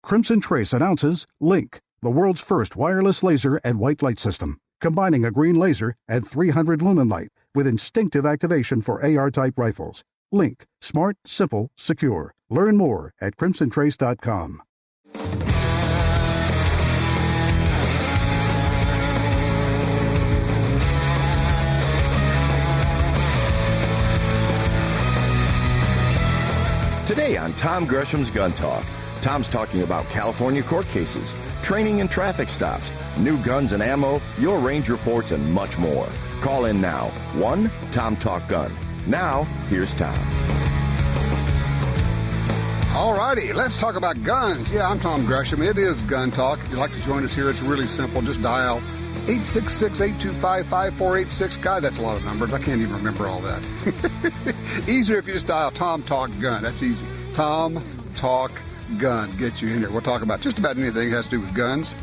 Crimson Trace announces Link, the world's first wireless laser and white light system, combining a green laser and 300 lumen light with instinctive activation for AR-type rifles. Link, smart, simple, secure. Learn more at crimsontrace.com. Today on Tom Gresham's Gun Talk, Tom's talking about California court cases, training and traffic stops, new guns and ammo, your range reports, and much more. Call in now. 1-TOM-TALK-GUN. Now, here's Tom. All righty, let's talk about guns. Yeah, I'm Tom Gresham. It is Gun Talk. If you'd like to join us here, it's really simple. Just dial 866-825-5486. God, that's a lot of numbers. I can't even remember all that. Easier if you just dial Tom Talk Gun. That's easy. Tom Talk Gun gets you in here. We'll talk about just about anything that has to do with guns,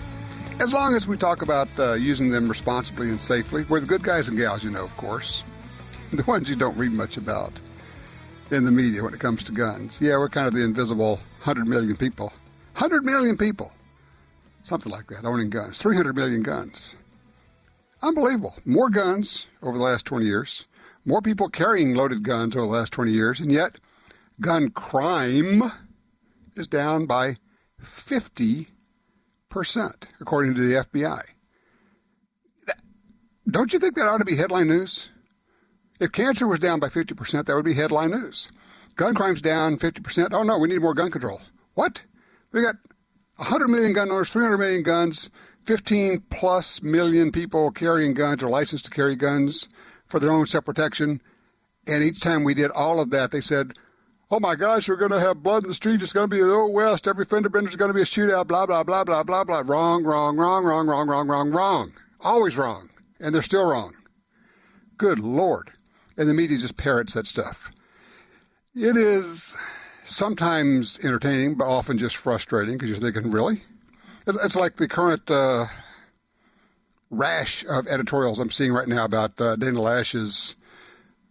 as long as we talk about using them responsibly and safely. We're the good guys and gals, you know, of course. The ones you don't read much about in the media when it comes to guns. Yeah, we're kind of the invisible 100 million people. 100 million people. Something like that, owning guns. 300 million guns. Unbelievable. More guns over the last 20 years. More people carrying loaded guns over the last 20 years. And yet, gun crime is down by 50%, according to the FBI. Don't you think that ought to be headline news? If cancer was down by 50%, that would be headline news. Gun crime's down 50%. Oh, no, we need more gun control. What? We got 100 million gun owners, 300 million guns, 15-plus million people carrying guns or licensed to carry guns for their own self-protection. And each time we did all of that, they said, oh, my gosh, we're going to have blood in the street. It's going to be the Old West. Every fender bender is going to be a shootout, blah, blah, blah, blah, blah, blah. Wrong, wrong, wrong, wrong, wrong, wrong, wrong, wrong. Always wrong. And they're still wrong. Good Lord. And the media just parrots that stuff. It is sometimes entertaining, but often just frustrating because you're thinking, really? It's like the current rash of editorials I'm seeing right now about Dana Lash's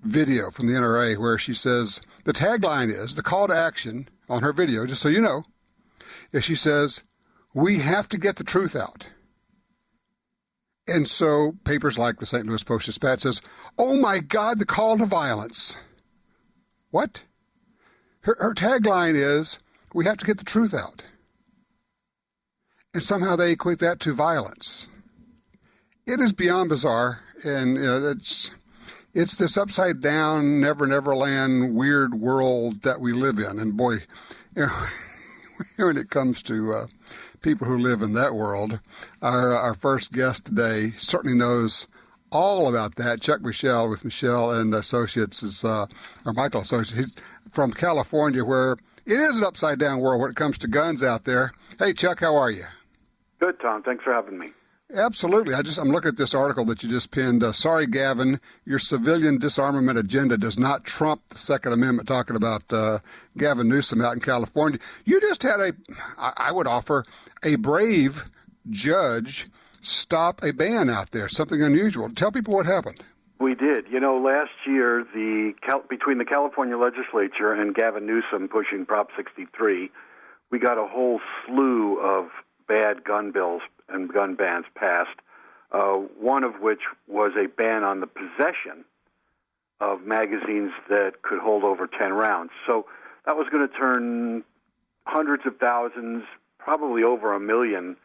video from the NRA where she says, the tagline is, the call to action on her video, just so you know, is she says, we have to get the truth out. And so papers like the St. Louis Post-Dispatch says, oh my God, the call to violence. What? Her tagline is, we have to get the truth out. And somehow they equate that to violence. It is beyond bizarre, and it's this upside down, never land weird world that we live in. And boy, when it comes to people who live in that world, our first guest today certainly knows all about that. Chuck Michel with Michel and Associates is or Michael Associates. He's from California, where it is an upside down world when it comes to guns out there. Hey, Chuck, how are you? Good, Tom. Thanks for having me. Absolutely. I'm looking at this article that you just pinned. Sorry, Gavin, your civilian disarmament agenda does not trump the Second Amendment, talking about Gavin Newsom out in California. You just had I would offer, a brave judge stop a ban out there, something unusual. Tell people what happened. We did. You know, last year, between the California legislature and Gavin Newsom pushing Prop 63, we got a whole slew of bad gun bills and gun bans passed, one of which was a ban on the possession of magazines that could hold over 10 rounds. So that was going to turn hundreds of thousands, probably over 1 million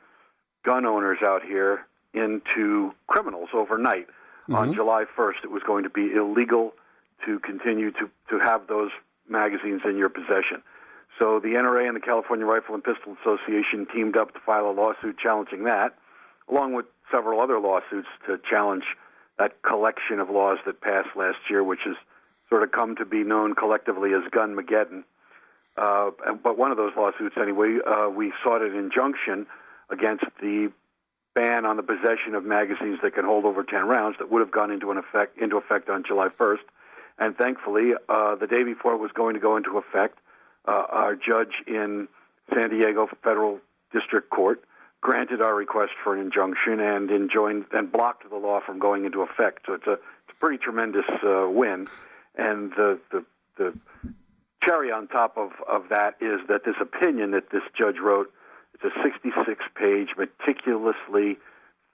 gun owners out here into criminals overnight. Mm-hmm. On July 1st, it was going to be illegal to continue to have those magazines in your possession. So the NRA and the California Rifle and Pistol Association teamed up to file a lawsuit challenging that, along with several other lawsuits to challenge that collection of laws that passed last year, which has sort of come to be known collectively as Gunmageddon. But one of those lawsuits, anyway, we sought an injunction against the ban on the possession of magazines that can hold over 10 rounds that would have gone into effect on July 1st. And thankfully, the day before it was going to go into effect, our judge in San Diego Federal District Court granted our request for an injunction and enjoined and blocked the law from going into effect. So it's a pretty tremendous win. And the cherry on top of that is that this opinion that this judge wrote It's a 66-page, meticulously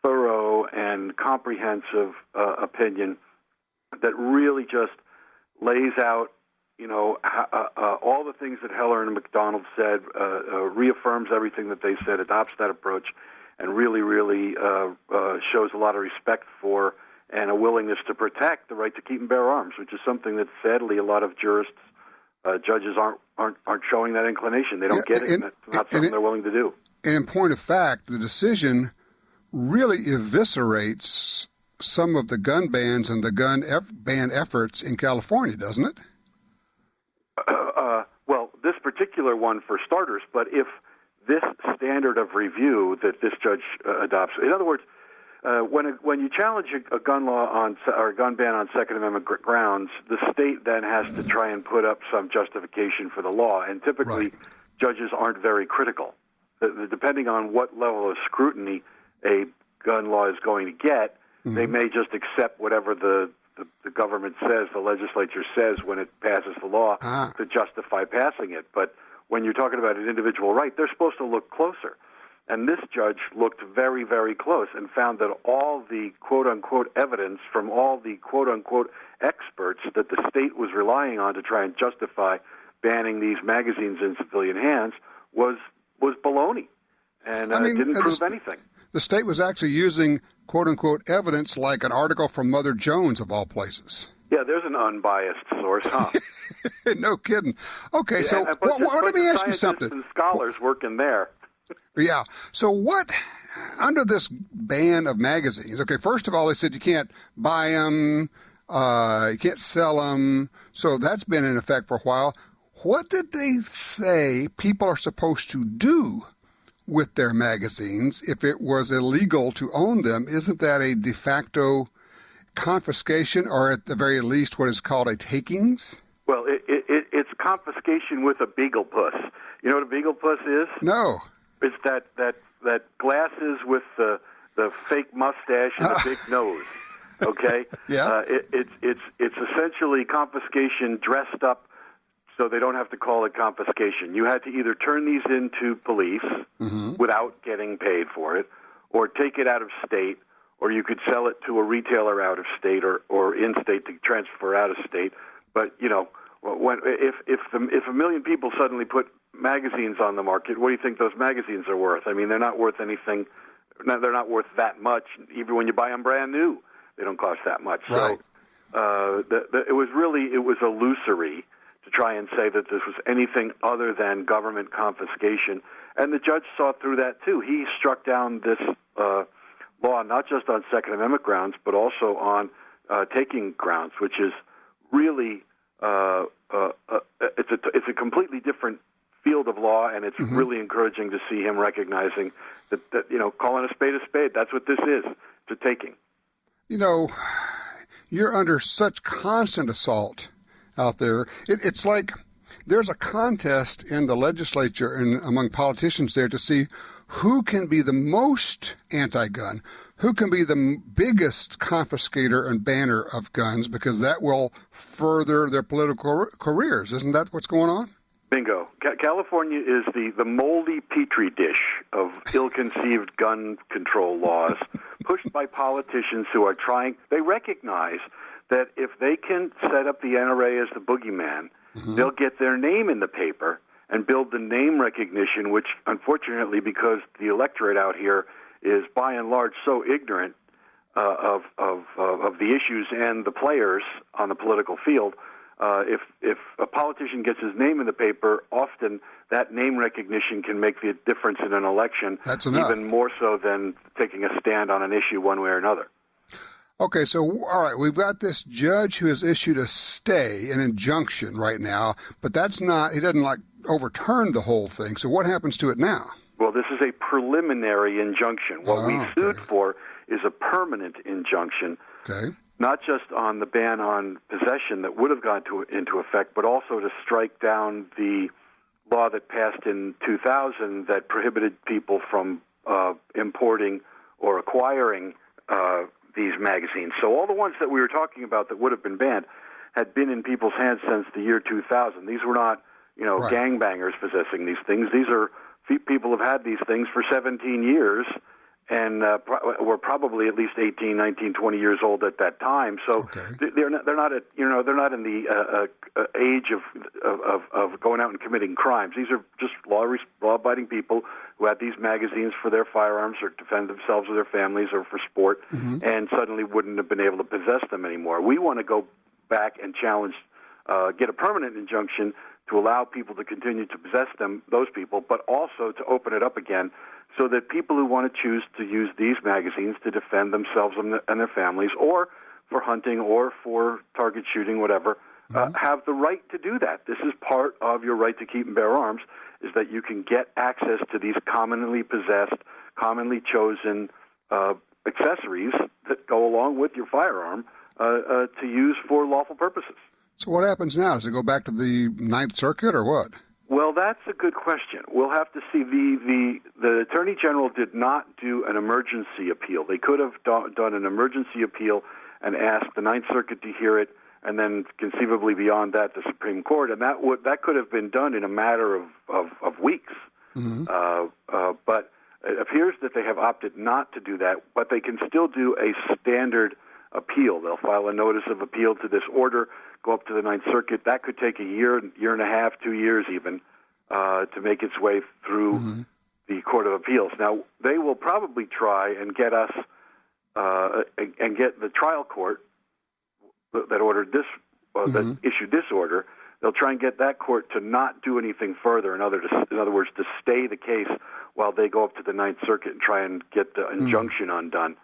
thorough and comprehensive opinion that really just lays out, all the things that Heller and McDonald said, reaffirms everything that they said, adopts that approach, and really shows a lot of respect for and a willingness to protect the right to keep and bear arms, which is something that sadly a lot of jurists, judges aren't showing that inclination. They don't get it, and it's not something they're willing to do. And in point of fact, the decision really eviscerates some of the gun bans and the gun ban efforts in California, doesn't it? Well, this particular one for starters, but if this standard of review that this judge adopts, in other words, when you challenge a gun law or a gun ban on Second Amendment grounds, the state then has to try and put up some justification for the law, and typically judges aren't very critical. Depending on what level of scrutiny a gun law is going to get, they may just accept whatever the government says, the legislature says when it passes the law to justify passing it. But when you're talking about an individual right, they're supposed to look closer. And this judge looked very, very close and found that all the quote-unquote evidence from all the quote-unquote experts that the state was relying on to try and justify banning these magazines in civilian hands was baloney, and didn't prove anything. The state was actually using quote-unquote evidence like an article from Mother Jones, of all places. Yeah, there's an unbiased source, huh? No kidding. Okay, yeah, so let me ask you something. And scholars working there. Yeah. So what, under this ban of magazines, okay, first of all, they said you can't buy them, you can't sell them, so that's been in effect for a while. What did they say people are supposed to do with their magazines if it was illegal to own them? Isn't that a de facto confiscation, or at the very least what is called a takings? Well, it's confiscation with a beagle puss. You know what a beagle puss is? No. It's that glasses with the fake mustache and the big nose. Okay. Yeah. It's essentially confiscation dressed up so they don't have to call it confiscation. You had to either turn these into police without getting paid for it, or take it out of state, or you could sell it to a retailer out of state or in state to transfer out of state. But if a million people suddenly put magazines on the market, what do you think those magazines are worth? I mean, they're not worth anything. They're not worth that much. Even when you buy them brand new, they don't cost that much. Right. So it was illusory to try and say that this was anything other than government confiscation. And the judge saw through that, too. He struck down this law not just on Second Amendment grounds, but also on taking grounds, which is really it's a completely different field of law, and it's really encouraging to see him recognizing that calling a spade, that's what this is. It's a taking. You're under such constant assault out there. It's like there's a contest in the legislature and among politicians there to see who can be the most anti-gun, who can be the biggest confiscator and banner of guns, because that will further their political careers. Isn't that what's going on? Bingo. California is the moldy petri dish of ill-conceived gun control laws pushed by politicians who are trying. They recognize that if they can set up the NRA as the boogeyman, they'll get their name in the paper and build the name recognition, which, unfortunately, because the electorate out here is by and large so ignorant of the issues and the players on the political field, if a politician gets his name in the paper, often that name recognition can make the difference in an election. That's enough. Even more so than taking a stand on an issue one way or another. Okay, so, all right, we've got this judge who has issued a stay, an injunction right now, but he doesn't overturn the whole thing. So what happens to it now? Well, this is a preliminary injunction. What we sued for is a permanent injunction, not just on the ban on possession that would have gone into effect, but also to strike down the law that passed in 2000 that prohibited people from importing or acquiring these magazines. So all the ones that we were talking about that would have been banned had been in people's hands since the year 2000. These were not, gangbangers possessing these things. These are people have had these things for 17 years and were probably at least 18, 19, 20 years old at that time. So they're not in the age of going out and committing crimes. These are just law-abiding people who had these magazines for their firearms or defend themselves or their families or for sport, and suddenly wouldn't have been able to possess them anymore. We want to go back and challenge, get a permanent injunction to allow people to continue to possess them, those people, but also to open it up again so that people who want to choose to use these magazines to defend themselves and their families, or for hunting or for target shooting, whatever, have the right to do that. This is part of your right to keep and bear arms, is that you can get access to these commonly possessed, commonly chosen accessories that go along with your firearm to use for lawful purposes. So what happens now? Does it go back to the Ninth Circuit or what? Well, that's a good question. We'll have to see. The Attorney General did not do an emergency appeal. They could have done an emergency appeal and asked the Ninth Circuit to hear it, and then conceivably beyond that, the Supreme Court. And that could have been done in a matter of weeks. But it appears that they have opted not to do that, but they can still do a standard appeal. They'll file a notice of appeal to this order, go up to the Ninth Circuit. That could take a year and a half, 2 years even, to make its way through the Court of Appeals. Now, they will probably try and get us and get the trial court that ordered this, that issued this order. They'll try and get that court to not do anything further. In other words, to stay the case while they go up to the Ninth Circuit and try and get the injunction undone.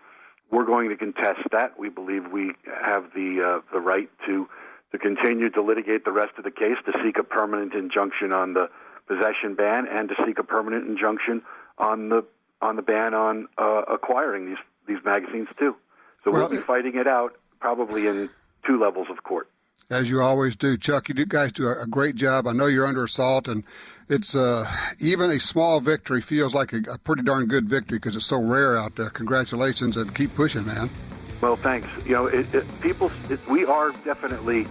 We're going to contest that. We believe we have the right to continue to litigate the rest of the case, to seek a permanent injunction on the possession ban, and to seek a permanent injunction on the ban on acquiring these magazines too. So we'll be fighting it out probably in 2 levels of court. As you always do, Chuck. You guys do a great job. I know you're under assault, and it's even a small victory feels like a pretty darn good victory because it's so rare out there. Congratulations, and keep pushing, man. Well, thanks. You know, we are definitely,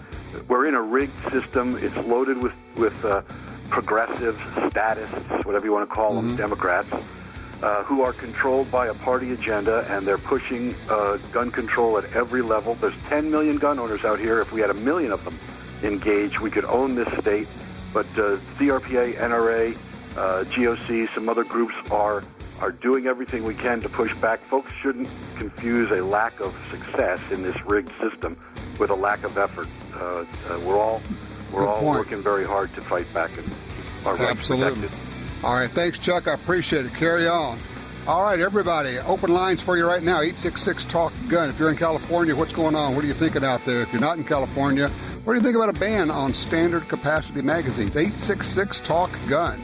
we're in a rigged system. It's loaded with progressives, statists, whatever you want to call them, Democrats, who are controlled by a party agenda, and they're pushing gun control at every level. There's 10 million gun owners out here. If we had 1 million of them engaged, we could own this state. But CRPA, NRA, GOC, some other groups are doing everything we can to push back. Folks shouldn't confuse a lack of success in this rigged system with a lack of effort. We're all working very hard to fight back and keep our rights protected. All right, thanks, Chuck. I appreciate it. Carry on. All right, everybody, open lines for you right now, 866-TALK-GUN. If you're in California, what's going on? What are you thinking out there? If you're not in California, what do you think about a ban on standard capacity magazines? 866-TALK-GUN.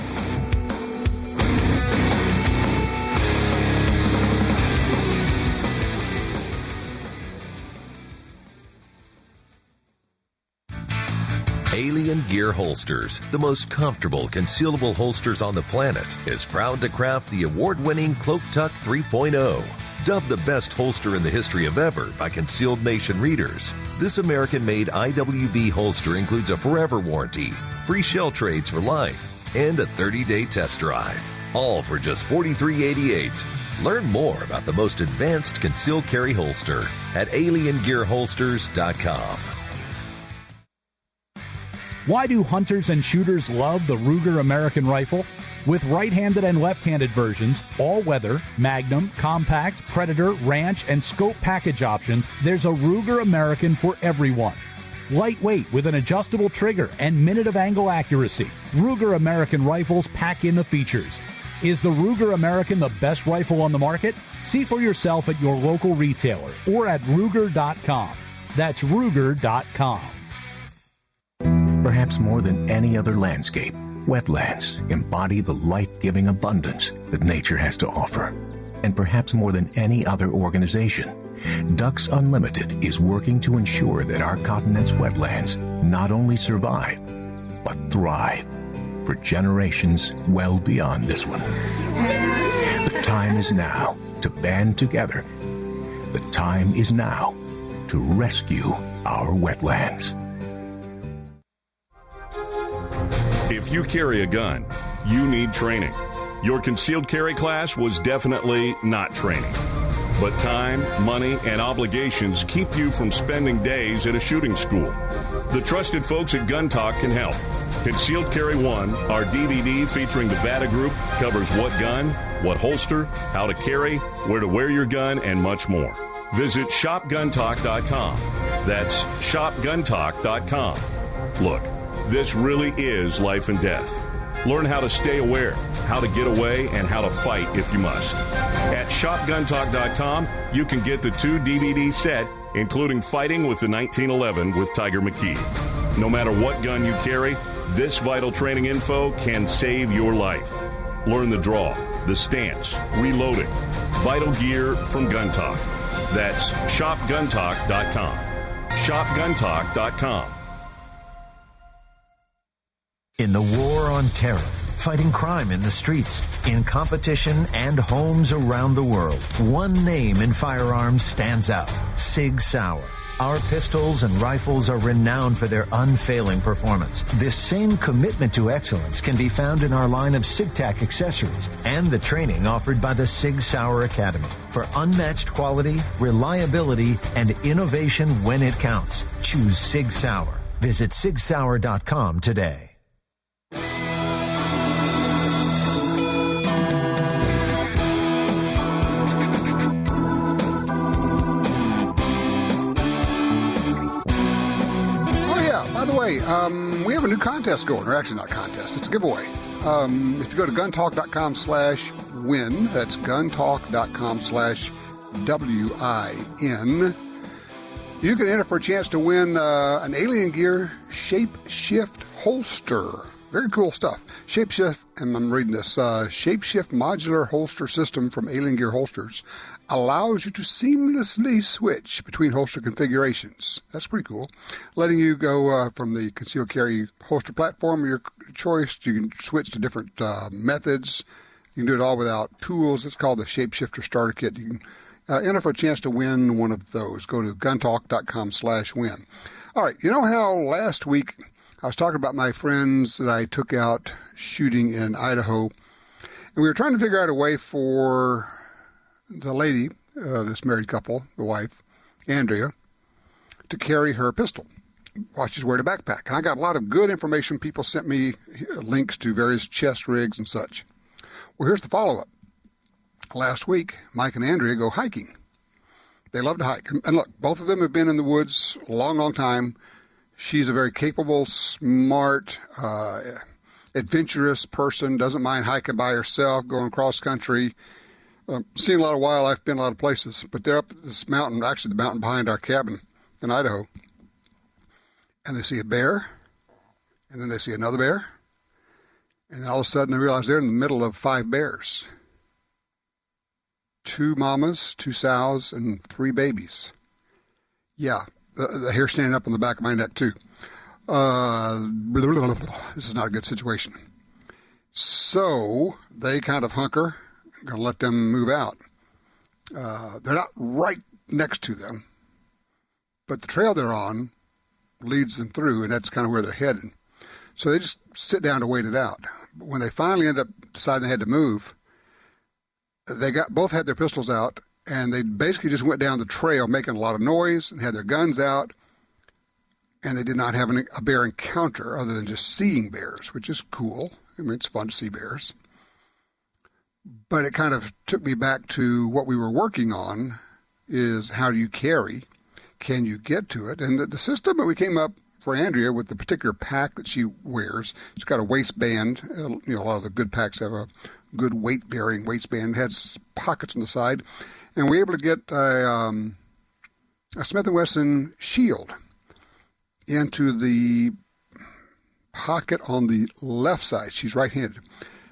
Alien Gear Holsters, the most comfortable concealable holsters on the planet, is proud to craft the award-winning Cloak Tuck 3.0. Dubbed the best holster in the history of ever by Concealed Nation readers, this American-made IWB holster includes a forever warranty, free shell trades for life, and a 30-day test drive. All for just $43.88. Learn more about the most advanced concealed carry holster at aliengearholsters.com. Why do hunters and shooters love the Ruger American rifle? With right-handed and left-handed versions, all-weather, Magnum, Compact, Predator, Ranch, and Scope package options, there's a Ruger American for everyone. Lightweight with an adjustable trigger and minute of angle accuracy, Ruger American rifles pack in the features. Is the Ruger American the best rifle on the market? See for yourself at your local retailer or at Ruger.com. That's Ruger.com. Perhaps more than any other landscape, wetlands embody the life-giving abundance that nature has to offer. And perhaps more than any other organization, Ducks Unlimited is working to ensure that our continent's wetlands not only survive, but thrive for generations well beyond this one. The time is now to band together. The time is now to rescue our wetlands. If you carry a gun, you need training. Your concealed carry class was definitely not training. But time, money, and obligations keep you from spending days at a shooting school. The trusted folks at Gun Talk can help. Concealed Carry 1, our DVD featuring the VADA Group, covers what gun, what holster, how to carry, where to wear your gun, and much more. Visit shopguntalk.com. That's shopguntalk.com. Look, this really is life and death. Learn how to stay aware, how to get away, and how to fight if you must. At shopguntalk.com, you can get the 2 DVD set, including Fighting with the 1911 with Tiger McKee. No matter what gun you carry, this vital training info can save your life. Learn the draw, the stance, reloading, vital gear from Gun Talk. That's shopguntalk.com. shopguntalk.com. In the war on terror, fighting crime in the streets, in competition and homes around the world, one name in firearms stands out: Sig Sauer. Our pistols and rifles are renowned for their unfailing performance. This same commitment to excellence can be found in our line of SigTac accessories and the training offered by the Sig Sauer Academy. For unmatched quality, reliability, and innovation when it counts, choose Sig Sauer. Visit sigsauer.com today. By the way, we have a new contest going, or actually not a contest, it's a giveaway. If you go to guntalk.com/win, that's guntalk.com/WIN, you can enter for a chance to win an Alien Gear Shapeshift holster. Very cool stuff. Shapeshift, and I'm reading this, Shapeshift modular holster system from Alien Gear Holsters allows you to seamlessly switch between holster configurations. That's pretty cool. Letting you go from the concealed carry holster platform of your choice. You can switch to different methods. You can do it all without tools. It's called the Shapeshifter Starter Kit. You can enter for a chance to win one of those. Go to guntalk.com/win. All right. You know how last week I was talking about my friends that I took out shooting in Idaho, and we were trying to figure out a way for the lady, this married couple, the wife, Andrea, to carry her pistol while she's wearing a backpack. And I got a lot of good information. People sent me links to various chest rigs and such. Well, here's the follow-up. Last week, Mike and Andrea go hiking. They love to hike. And look, both of them have been in the woods a long, long time. She's a very capable, smart, adventurous person, doesn't mind hiking by herself, going cross country. Seen a lot of wildlife, been a lot of places, but they're up at this mountain, actually the mountain behind our cabin in Idaho, and they see a bear, and then they see another bear, and all of a sudden they realize they're in the middle of 5 bears. 2 mamas, 2 sows, and 3 babies. Yeah, the hair standing up on the back of my neck, too. This is not a good situation. So they kind of hunker. Going to let them move out. They're not right next to them, but the trail they're on leads them through, and that's kind of where they're headed. So they just sit down to wait it out. But when they finally end up deciding they had to move, they both had their pistols out, and they basically just went down the trail making a lot of noise and had their guns out, and they did not have a bear encounter other than just seeing bears, which is cool. I mean, it's fun to see bears. But it kind of took me back to what we were working on, is how do you carry? Can you get to it? And the system that we came up for Andrea with the particular pack that she wears, it's got a waistband. You know, a lot of the good packs have a good weight-bearing waistband. It has pockets on the side. And we were able to get a Smith & Wesson shield into the pocket on the left side. She's right-handed.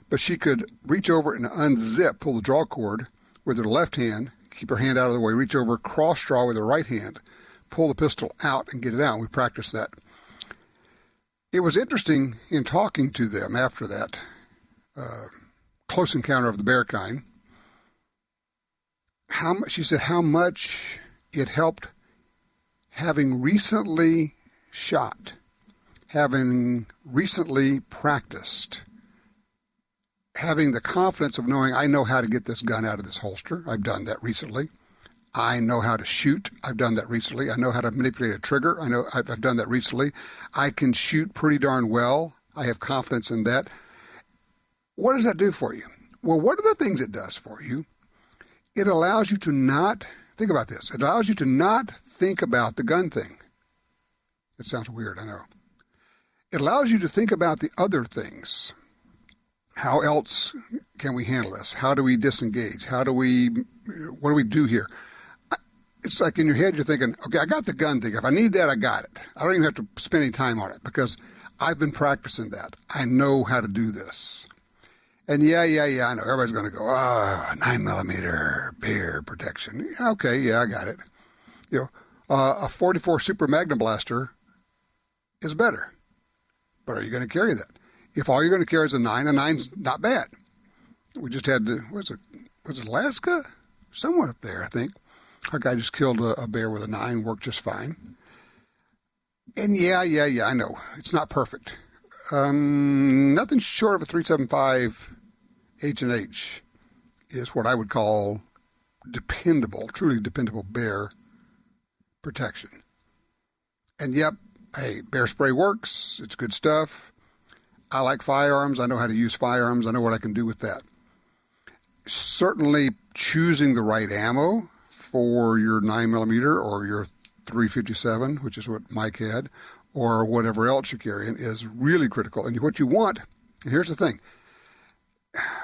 But she could reach over and unzip, pull the draw cord with her left hand, keep her hand out of the way, reach over, cross draw with her right hand, pull the pistol out and get it out. We practiced that. It was interesting in talking to them after that close encounter of the bear kind. She said how much it helped having recently shot, having recently practiced, having the confidence of knowing I know how to get this gun out of this holster. I've done that recently. I know how to shoot. I've done that recently. I know how to manipulate a trigger. I know I've done that recently. I can shoot pretty darn well. I have confidence in that. What does that do for you? Well, one of the things it does for you, it allows you to not, think about this, it allows you to not think about the gun thing. It sounds weird, I know. It allows you to think about the other things. How else can we handle this? How do we disengage? What do we do here? It's like in your head you're thinking, okay, I got the gun thing. If I need that, I got it. I don't even have to spend any time on it because I've been practicing that. I know how to do this. And yeah, I know. Everybody's going to go, 9mm bear protection. Okay, yeah, I got it. A 44 Super Magnum Blaster is better. But are you going to carry that? If all you're going to carry is a 9's not bad. We just had was it Alaska? Somewhere up there, I think. Our guy just killed a bear with a 9, worked just fine. And yeah, I know. It's not perfect. Nothing short of a 375 H&H is what I would call dependable, truly dependable bear protection. And yep, hey, bear spray works. It's good stuff. I like firearms. I know how to use firearms. I know what I can do with that. Certainly choosing the right ammo for your 9mm or your 357, which is what Mike had, or whatever else you're carrying, is really critical. And what you want, and here's the thing,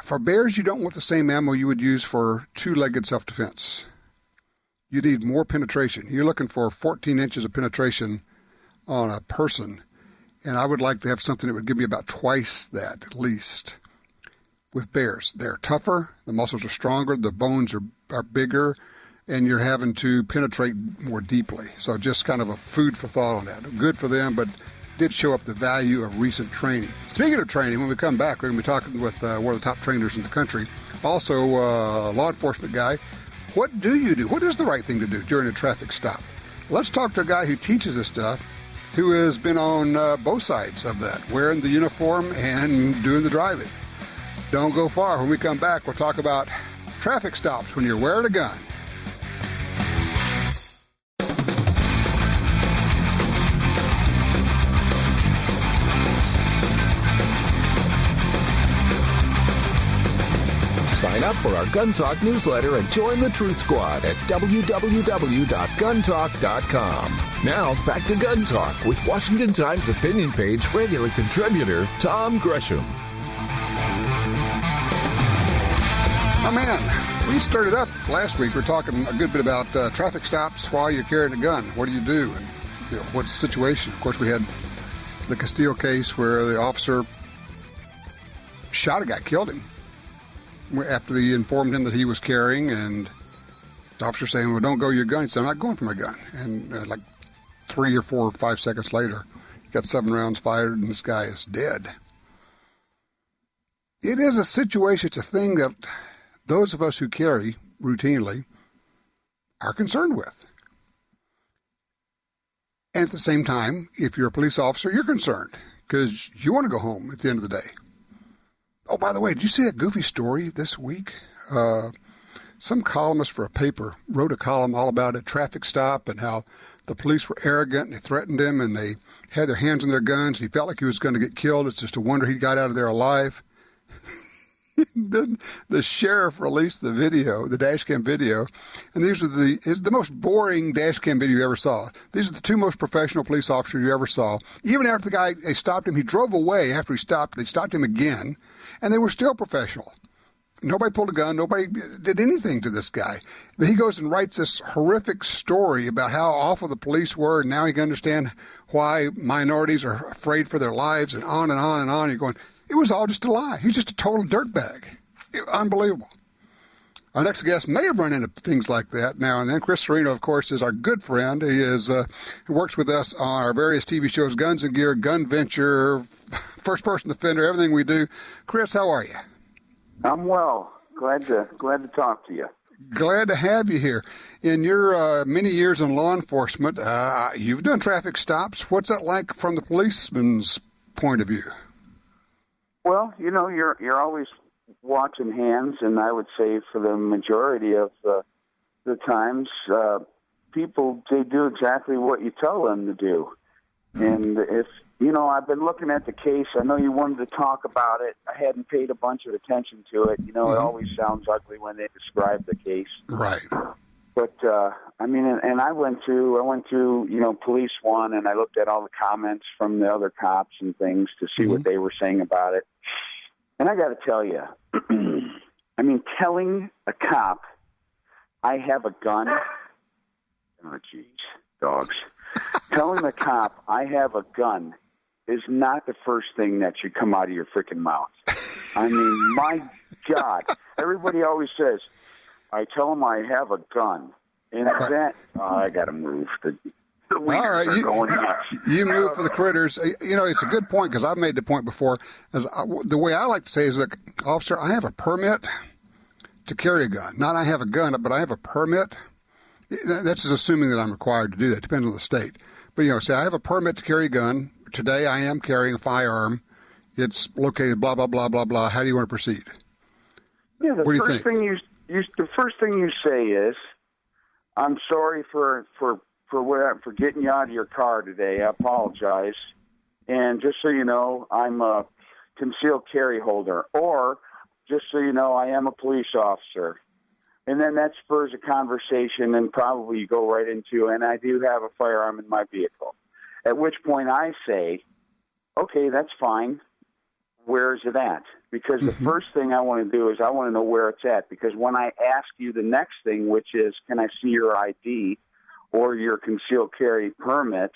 for bears, you don't want the same ammo you would use for two-legged self-defense. You need more penetration. You're looking for 14 inches of penetration on a person, and I would like to have something that would give me about twice that, at least. With bears, they're tougher, the muscles are stronger, the bones are bigger, and you're having to penetrate more deeply. So just kind of a food for thought on that. Good for them, but did show up the value of recent training. Speaking of training, when we come back, we're going to be talking with one of the top trainers in the country, also a law enforcement guy. What do you do? What is the right thing to do during a traffic stop? Let's talk to a guy who teaches this stuff, who has been on both sides of that, wearing the uniform and doing the driving. Don't go far. When we come back, we'll talk about traffic stops when you're wearing a gun. Sign up for our Gun Talk newsletter and join the Truth Squad at www.guntalk.com. Now, back to Gun Talk with Washington Times opinion page regular contributor Tom Gresham. Oh, man, we started up last week. We were talking a good bit about traffic stops while you're carrying a gun. What do you do? And what's the situation? Of course, we had the Castile case where the officer shot a guy, killed him, after they informed him that he was carrying, and the officer saying, well, don't go your gun. He said, I'm not going for my gun. And like 3 or 4 or 5 seconds later, he got 7 rounds fired, and this guy is dead. It is a situation, it's a thing that those of us who carry routinely are concerned with. And at the same time, if you're a police officer, you're concerned because you want to go home at the end of the day. Oh, by the way, did you see that goofy story this week? Some columnist for a paper wrote a column all about a traffic stop and how the police were arrogant and they threatened him and they had their hands on their guns. He felt like he was going to get killed. It's just a wonder he got out of there alive. Then the sheriff released the video, the dash cam video, and these are the most boring dash cam video you ever saw. These are the 2 most professional police officers you ever saw. Even after they stopped him, he drove away after he stopped. They stopped him again, and they were still professional. Nobody pulled a gun. Nobody did anything to this guy. But he goes and writes this horrific story about how awful the police were, and now he can understand why minorities are afraid for their lives, and on and on and on. You're going, it was all just a lie. He's just a total dirtbag. Unbelievable. Our next guest may have run into things like that now and then. Chris Serino, of course, is our good friend. He works with us on our various TV shows, Guns and Gear, Gun Venture, First Person Defender, everything we do. Chris, how are you? I'm well. Glad to talk to you. Glad to have you here. In your many years in law enforcement, you've done traffic stops. What's that like from the policeman's point of view? Well, you're always watching hands, and I would say for the majority of the times, people, they do exactly what you tell them to do. And if, I've been looking at the case. I know you wanted to talk about it. I hadn't paid a bunch of attention to it. It always sounds ugly when they describe the case. Right. But, and I went to Police One, and I looked at all the comments from the other cops and things to see what they were saying about it. And I got to tell you, telling a cop I have a gun, oh, jeez, dogs. Telling a cop I have a gun is not the first thing that should come out of your freaking mouth. My God. Everybody always says, I tell them I have a gun. And I got to move. The all right, you move for the critters. It's a good point because I've made the point before. The way I like to say is, look, officer, I have a permit to carry a gun. Not I have a gun, but I have a permit. That's just assuming that I'm required to do that. Depends on the state. But, say I have a permit to carry a gun. Today I am carrying a firearm. It's located blah, blah, blah, blah, blah. How do you want to proceed? Yeah, what do you think? The first thing you say is, I'm sorry for getting you out of your car today. I apologize. And just so you know, I'm a concealed carry holder. Or, just so you know, I am a police officer. And then that spurs a conversation, and probably you go right into, and I do have a firearm in my vehicle. At which point I say, okay, that's fine. Where is it at? Because the first thing I want to do is I want to know where it's at. Because when I ask you the next thing, which is, can I see your ID or your concealed carry permit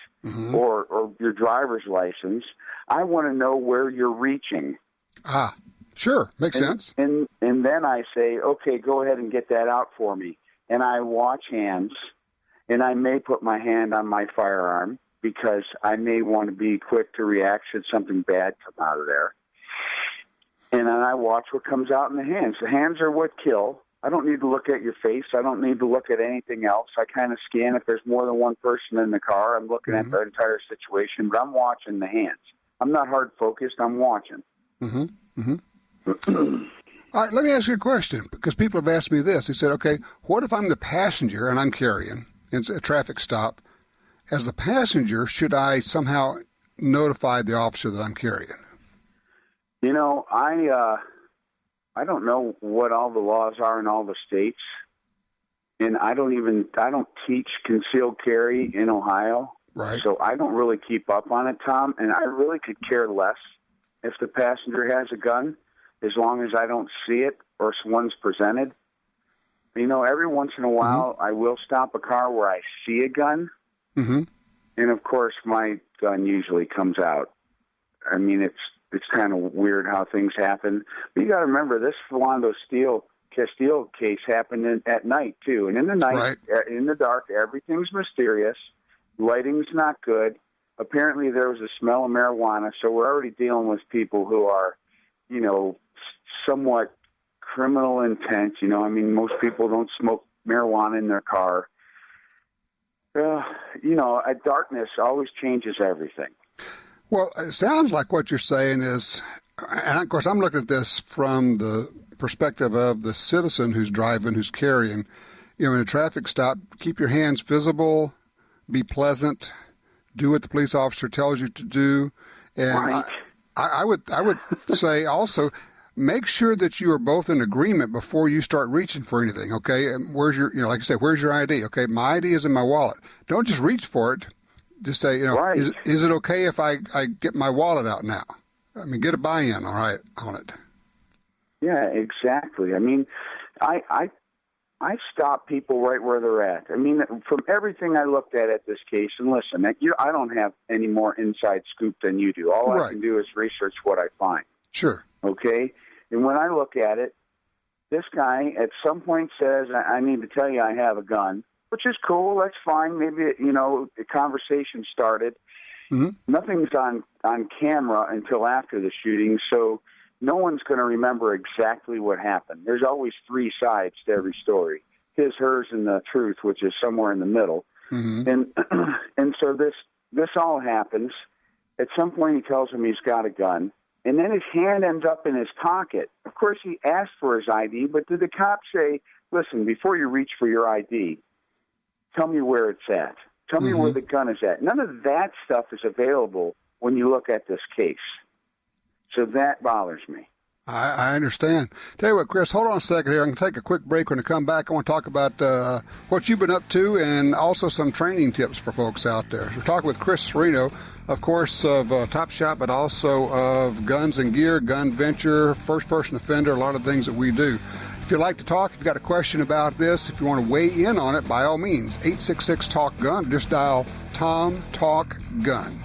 or your driver's license, I want to know where you're reaching. Ah, sure. Makes sense. And then I say, okay, go ahead and get that out for me. And I watch hands, and I may put my hand on my firearm because I may want to be quick to react should something bad come out of there. And then I watch what comes out in the hands. The hands are what kill. I don't need to look at your face. I don't need to look at anything else. I kind of scan if there's more than one person in the car. I'm looking at the entire situation, but I'm watching the hands. I'm not hard focused. I'm watching. All right, let me ask you a question, because people have asked me this. They said, okay, what if I'm the passenger and I'm carrying? It's a traffic stop. As the passenger, should I somehow notify the officer that I'm carrying? I don't know what all the laws are in all the states, and I don't teach concealed carry in Ohio, right? So I don't really keep up on it, Tom, and I really could care less if the passenger has a gun, as long as I don't see it or one's presented. Every once in a while, I will stop a car where I see a gun, and of course, my gun usually comes out. It's kind of weird how things happen. But you got to remember, this Philando Castile case happened at night, too. And in the night, in the dark, everything's mysterious. Lighting's not good. Apparently, there was a smell of marijuana, so we're already dealing with people who are, somewhat criminal intent. Most people don't smoke marijuana in their car. Darkness always changes everything. Well, it sounds like what you're saying is, and of course I'm looking at this from the perspective of the citizen who's driving, who's carrying. In a traffic stop, keep your hands visible, be pleasant, do what the police officer tells you to do. And I would say also, make sure that you are both in agreement before you start reaching for anything, okay? And where's your, like I said, where's your ID? Okay, my ID is in my wallet. Don't just reach for it. Just say, is it okay if I get my wallet out now? Get a buy-in, all right, on it. Yeah, exactly. I stop people right where they're at. From everything I looked at this case, and listen, I don't have any more inside scoop than you do. All I can do is research what I find. Sure. Okay? And when I look at it, this guy at some point says, I need to tell you I have a gun. Which is cool. That's fine. Maybe, the conversation started. Nothing's on camera until after the shooting, so no one's going to remember exactly what happened. There's always three sides to every story. His, hers, and the truth, which is somewhere in the middle. And so this all happens. At some point he tells him he's got a gun. and then his hand ends up in his pocket. Of course, he asked for his ID, but did the cop say, listen, before you reach for your ID, tell me where it's at. Tell me where the gun is at. None of that stuff is available when you look at this case. So that bothers me. I understand. Tell you what, Chris, hold on a second here. I'm going to take a quick break. When I come back, I want to talk about what you've been up to and also some training tips for folks out there. So we're talking with Chris Serino, of course, of Top Shot, but also of Guns and Gear, Gun Venture, First Person Offender, a lot of things that we do. If you'd like to talk, if you've got a question about this, if you want to weigh in on it, by all means, 866-TALK-GUN, just dial Tom Talk Gun.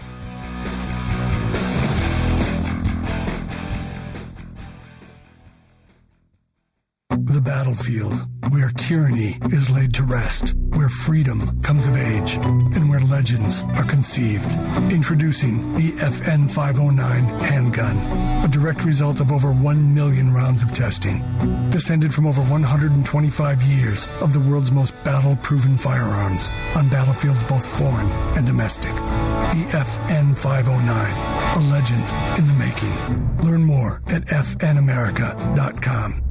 The battlefield, where tyranny is laid to rest, where freedom comes of age, and where legends are conceived. Introducing the FN 509 handgun, a direct result of over 1 million rounds of testing, descended from over 125 years of the world's most battle-proven firearms on battlefields both foreign and domestic. The FN 509, a legend in the making. Learn more at fnamerica.com.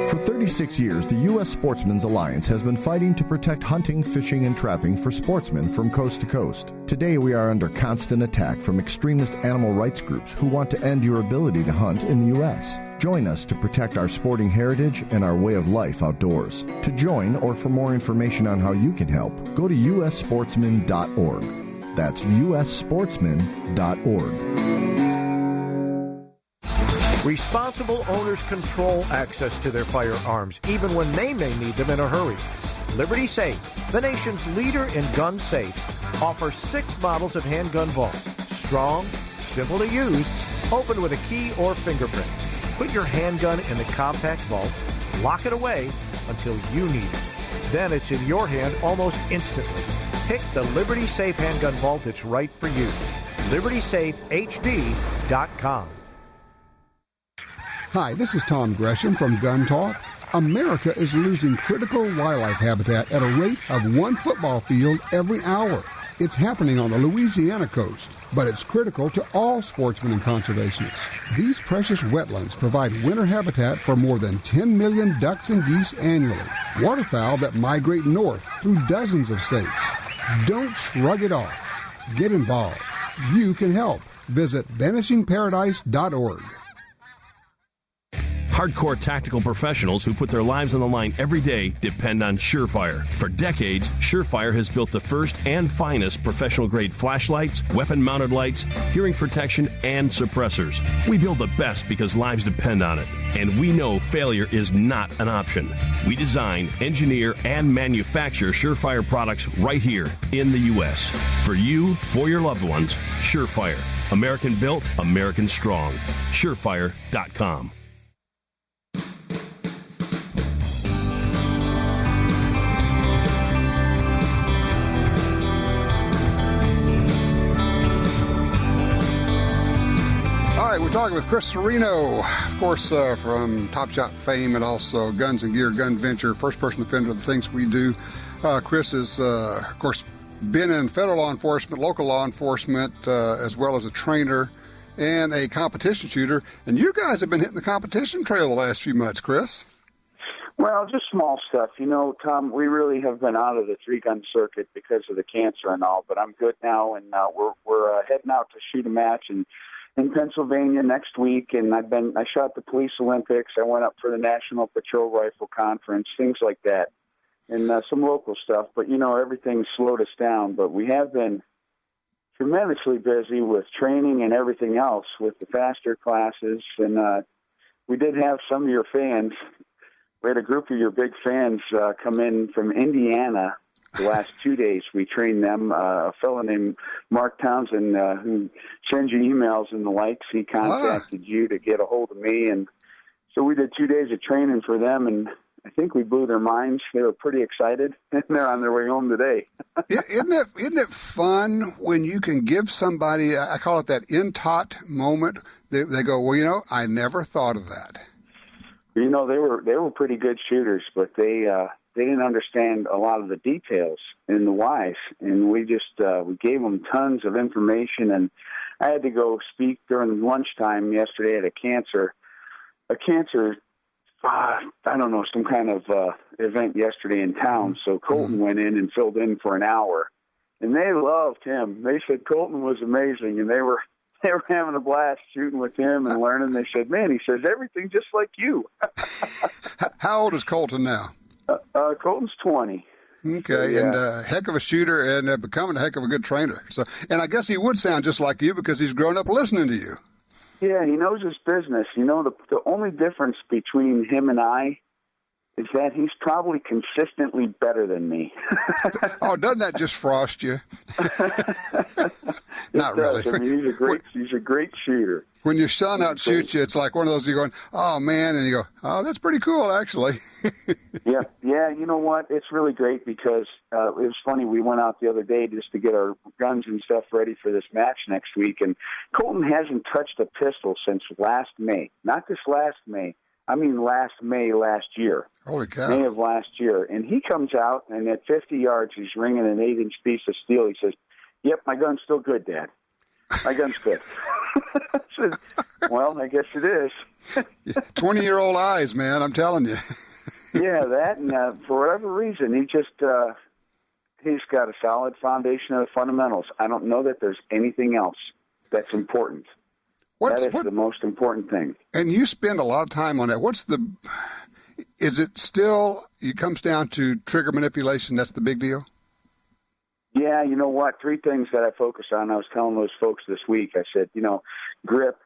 For 36 years, the U.S. Sportsmen's Alliance has been fighting to protect hunting, fishing, and trapping for sportsmen from coast to coast. Today, we are under constant attack from extremist animal rights groups who want to end your ability to hunt in the U.S. Join us to protect our sporting heritage and our way of life outdoors. To join or for more information on how you can help, go to ussportsman.org. That's ussportsman.org. Responsible owners control access to their firearms, even when they may need them in a hurry. Liberty Safe, the nation's leader in gun safes, offers 6 models of handgun vaults. Strong, simple to use, open with a key or fingerprint. Put your handgun in the compact vault, lock it away until you need it. Then it's in your hand almost instantly. Pick the Liberty Safe handgun vault that's right for you. LibertySafeHD.com. Hi, this is Tom Gresham from Gun Talk. America is losing critical wildlife habitat at a rate of 1 football field every hour. It's happening on the Louisiana coast, but it's critical to all sportsmen and conservationists. These precious wetlands provide winter habitat for more than 10 million ducks and geese annually, waterfowl that migrate north through dozens of states. Don't shrug it off. Get involved. You can help. Visit vanishingparadise.org. Hardcore tactical professionals who put their lives on the line every day depend on Surefire. For decades, Surefire has built the first and finest professional-grade flashlights, weapon-mounted lights, hearing protection, and suppressors. We build the best because lives depend on it. And we know failure is not an option. We design, engineer, and manufacture Surefire products right here in the U.S. For you, for your loved ones, Surefire. American built, American strong. Surefire.com. We're talking with Chris Serino, of course, from Top Shot fame and also Guns and Gear, Gun Venture, First Person Offender, the things we do. Chris has, of course, been in federal law enforcement, local law enforcement, as well as a trainer and a competition shooter. And you guys have been hitting the competition trail the last few months, Chris. Well, just small stuff. You know, Tom, we really have been out of the 3-gun circuit because of the cancer and all, but I'm good now, and we're heading out to shoot a match in Pennsylvania next week, and I shot the Police Olympics. I went up for the National Patrol Rifle Conference, things like that, and some local stuff. But, you know, everything slowed us down. But we have been tremendously busy with training and everything else with the faster classes. And we did have some of your fans. We had a group of your big fans come in from Indiana. The last 2 days, we trained them. A fellow named Mark Townsend, who sends you emails and the likes, he contacted you to get a hold of me. And so we did 2 days of training for them, and I think we blew their minds. They were pretty excited, and they're on their way home today. Isn't it fun when you can give somebody, I call it that in-tot moment, they go, well, you know, I never thought of that. You know, they were pretty good shooters, but they they didn't understand a lot of the details and the whys. And we just we gave them tons of information. And I had to go speak during lunchtime yesterday at a cancer. I don't know, some kind of event yesterday in town. So Colton went in and filled in for an hour, and they loved him. They said Colton was amazing, and they were having a blast shooting with him and learning. They said, man, he says everything just like you. How old is Colton now? Colton's 20. Okay, so, yeah. And a heck of a shooter and becoming a heck of a good trainer. So, and I guess he would sound just like you because he's grown up listening to you. Yeah, he knows his business. You know, the only difference between him and I is that he's probably consistently better than me. Oh, doesn't that just frost you? Not really. I mean, he's a great shooter. When your son outshoots you, it's like one of those, you're going, oh, man, and you go, oh, that's pretty cool, actually. Yeah, you know what? It's really great because it was funny. We went out the other day just to get our guns and stuff ready for this match next week, and Colton hasn't touched a pistol since last May. Not this last May. I mean last May last year. Holy cow. May of last year. And he comes out, and at 50 yards, he's ringing an 8-inch piece of steel. He says, yep, my gun's still good, Dad. My gun's good. I said, well, I guess it is. 20-year-old eyes, man, I'm telling you. Yeah, that, and for whatever reason, he's got a solid foundation of the fundamentals. I don't know that there's anything else that's important. That is the most important thing. And you spend a lot of time on that. Is it still, it comes down to trigger manipulation, that's the big deal? Yeah, you know what? 3 things that I focus on. I was telling those folks this week, I said, grip.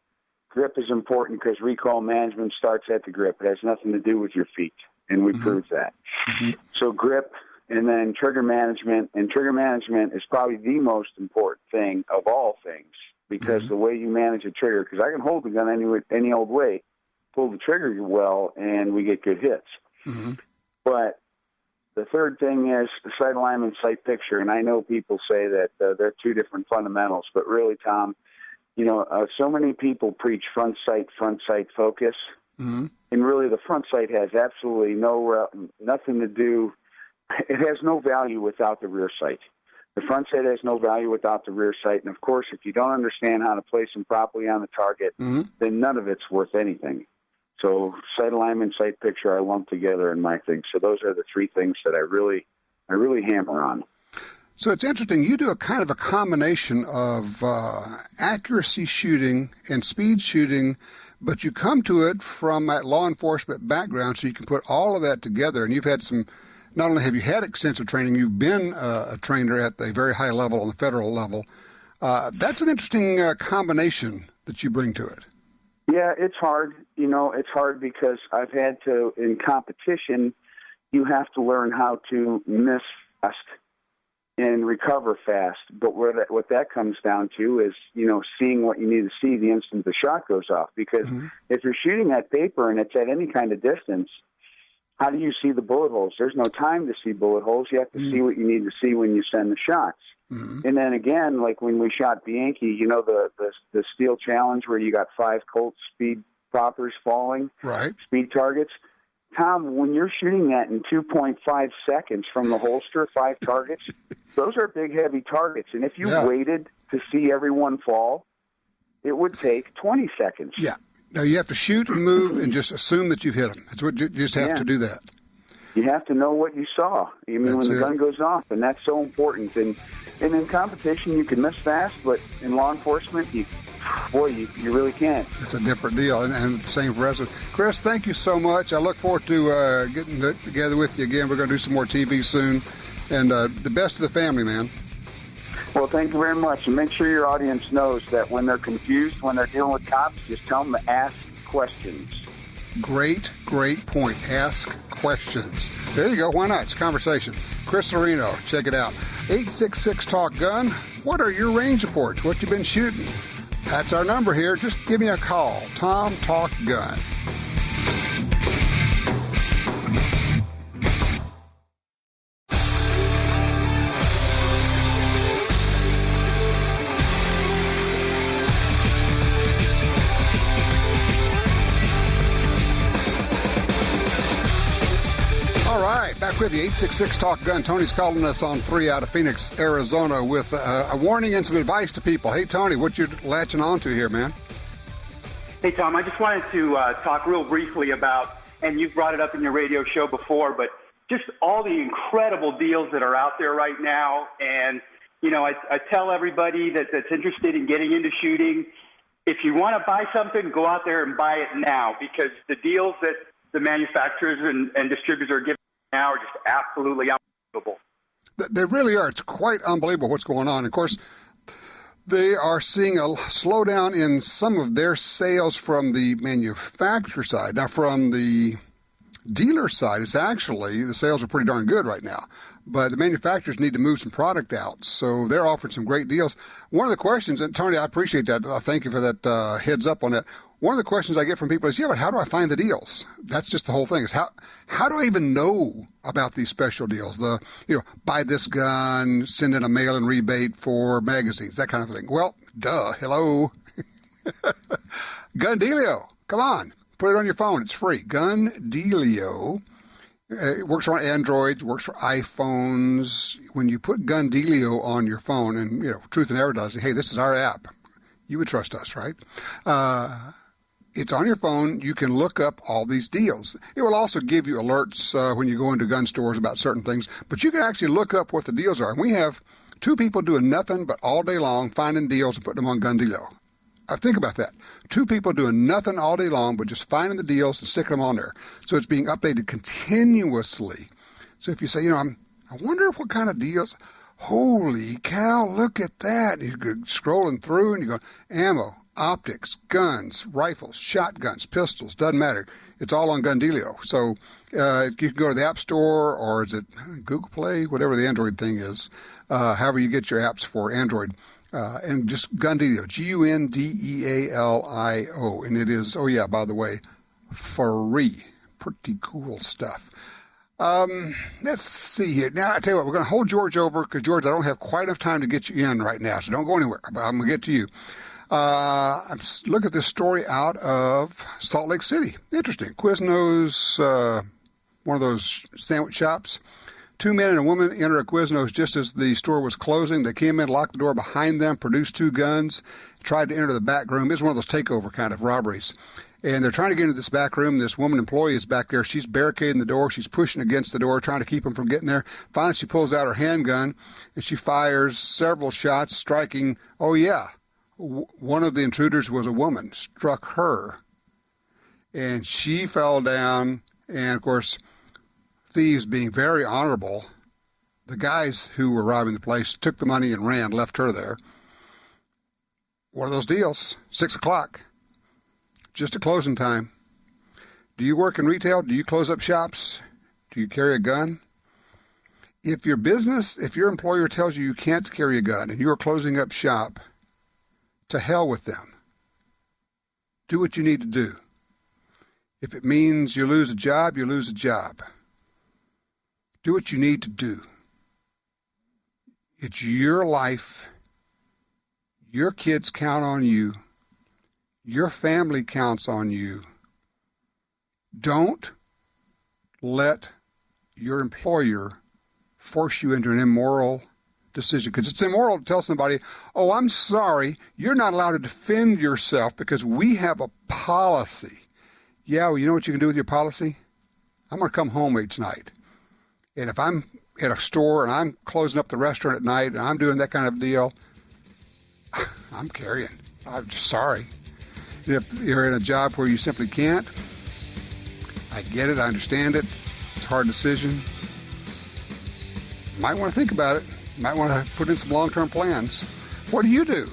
Grip is important because recoil management starts at the grip. It has nothing to do with your feet, and we proved that. Mm-hmm. So grip, and then trigger management. And trigger management is probably the most important thing of all things because the way you manage a trigger, because I can hold the gun any old way, pull the trigger well, and we get good hits. Mm-hmm. But the third thing is the sight alignment, sight picture. And I know people say that they're 2 different fundamentals, but really, Tom, so many people preach front sight focus. Mm-hmm. And really the front sight has absolutely nothing to do. It has no value without the rear sight. The front sight has no value without the rear sight. And of course, if you don't understand how to place them properly on the target, then none of it's worth anything. So sight alignment, sight picture, I lump together in my thing. So those are the 3 things that I really hammer on. So it's interesting. You do a kind of a combination of accuracy shooting and speed shooting, but you come to it from that law enforcement background, so you can put all of that together. And you've had not only have you had extensive training, you've been a trainer at a very high level on the federal level. That's an interesting combination that you bring to it. Yeah, it's hard. It's hard because I've had to, in competition, you have to learn how to miss fast and recover fast. But what that comes down to is, seeing what you need to see the instant the shot goes off. Because if you're shooting at paper and it's at any kind of distance, how do you see the bullet holes? There's no time to see bullet holes. You have to see what you need to see when you send the shots. And then again, like when we shot Bianchi, the steel challenge where you got 5 Colt speed proppers falling, right? Speed targets. Tom, when you're shooting that in 2.5 seconds from the holster, 5 targets, those are big, heavy targets. And if you waited to see everyone fall, it would take 20 seconds. Yeah. Now you have to shoot and move and just assume that you've hit them. It's what you just have to do that. You have to know what you saw. When the gun goes off, and that's so important. And in competition, you can miss fast, but in law enforcement, you really can't. It's a different deal, and the same for us. Chris, thank you so much. I look forward to getting together with you again. We're going to do some more TV soon, and the best of the family, man. Well, thank you very much, and make sure your audience knows that when they're confused, when they're dealing with cops, just tell them to ask questions. Great point. Ask questions. There you go. Why not? It's a conversation. Chris Serino, check it out. 866-TALK-GUN. What are your range reports? What you been shooting? That's our number here. Just give me a call. Tom Talk Gun. back with you. 866-TALK-GUN. Tony's calling us on 3 out of Phoenix, Arizona, with a warning and some advice to people. Hey, Tony, what you latching on to here, man? Hey, Tom, I just wanted to talk real briefly about, and you've brought it up in your radio show before, but just all the incredible deals that are out there right now. And, you know, I tell everybody that's interested in getting into shooting, if you want to buy something, go out there and buy it now, because the deals that the manufacturers and distributors are giving now are just absolutely unbelievable. They really are. It's quite unbelievable what's going on. Of course, they are seeing a slowdown in some of their sales from the manufacturer side. Now, from the dealer side, it's actually, the sales are pretty darn good right now. But the manufacturers need to move some product out, so they're offering some great deals. One of the questions, and Tony, I appreciate that. Thank you for that heads up on that. One of the questions I get from people is, yeah, but how do I find the deals? That's just the whole thing. Is how do I even know about these special deals? Buy this gun, send in a mail-in rebate for magazines, that kind of thing. Well, hello. GunDealio, come on, put it on your phone. It's free. GunDealio. It works on Androids, works for iPhones. When you put GunDealio on your phone, and Truth in Advertising, hey, this is our app. You would trust us, right? It's on your phone. You can look up all these deals. It will also give you alerts when you go into gun stores about certain things, but you can actually look up what the deals are. And we have 2 people doing nothing but all day long finding deals and putting them on GunDealio. Think about that. 2 people doing nothing all day long but just finding the deals and sticking them on there. So it's being updated continuously. So if you say, I wonder what kind of deals. Holy cow, look at that. You go scrolling through and you go, ammo, optics, guns, rifles, shotguns, pistols, doesn't matter. It's all on GunDealio. So you can go to the App Store, or is it Google Play, whatever the Android thing is, however you get your apps for Android, and just GunDealio, GunDealio. And it is, oh yeah, by the way, free. Pretty cool stuff. Let's see here. Now, I tell you what, we're going to hold George over because, George, I don't have quite enough time to get you in right now, so don't go anywhere. I'm going to get to you. Look at this story out of Salt Lake City. Interesting. Quiznos, one of those sandwich shops. 2 men and a woman enter a Quiznos just as the store was closing. They came in, locked the door behind them, produced 2 guns, tried to enter the back room. It's one of those takeover kind of robberies. And they're trying to get into this back room. This woman employee is back there. She's barricading the door. She's pushing against the door, trying to keep them from getting there. Finally, she pulls out her handgun, and she fires several shots, striking, oh, yeah, one of the intruders was a woman, struck her. And she fell down. And, of course, thieves being very honorable, the guys who were robbing the place took the money and ran, left her there. One of those deals, 6 o'clock. Just a closing time. Do you work in retail? Do you close up shops? Do you carry a gun? If your employer tells you can't carry a gun and you are closing up shop, to hell with them. Do what you need to do. If it means you lose a job, you lose a job. Do what you need to do. It's your life. Your kids count on you. Your family counts on you. Don't let your employer force you into an immoral decision, because it's immoral to tell somebody, oh, I'm sorry, you're not allowed to defend yourself because we have a policy. Yeah, well, you know what you can do with your policy? I'm going to come home late tonight. And if I'm at a store and I'm closing up the restaurant at night and I'm doing that kind of deal, I'm carrying. I'm just sorry. If you're in a job where you simply can't, I get it, I understand it. It's a hard decision. You might want to think about it. You might want to put in some long-term plans. What do you do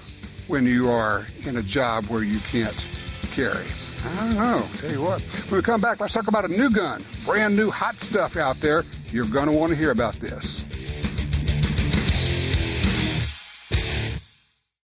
when you are in a job where you can't carry? I don't know. Tell you what. When we come back, let's talk about a new gun. Brand new hot stuff out there. You're going to want to hear about this.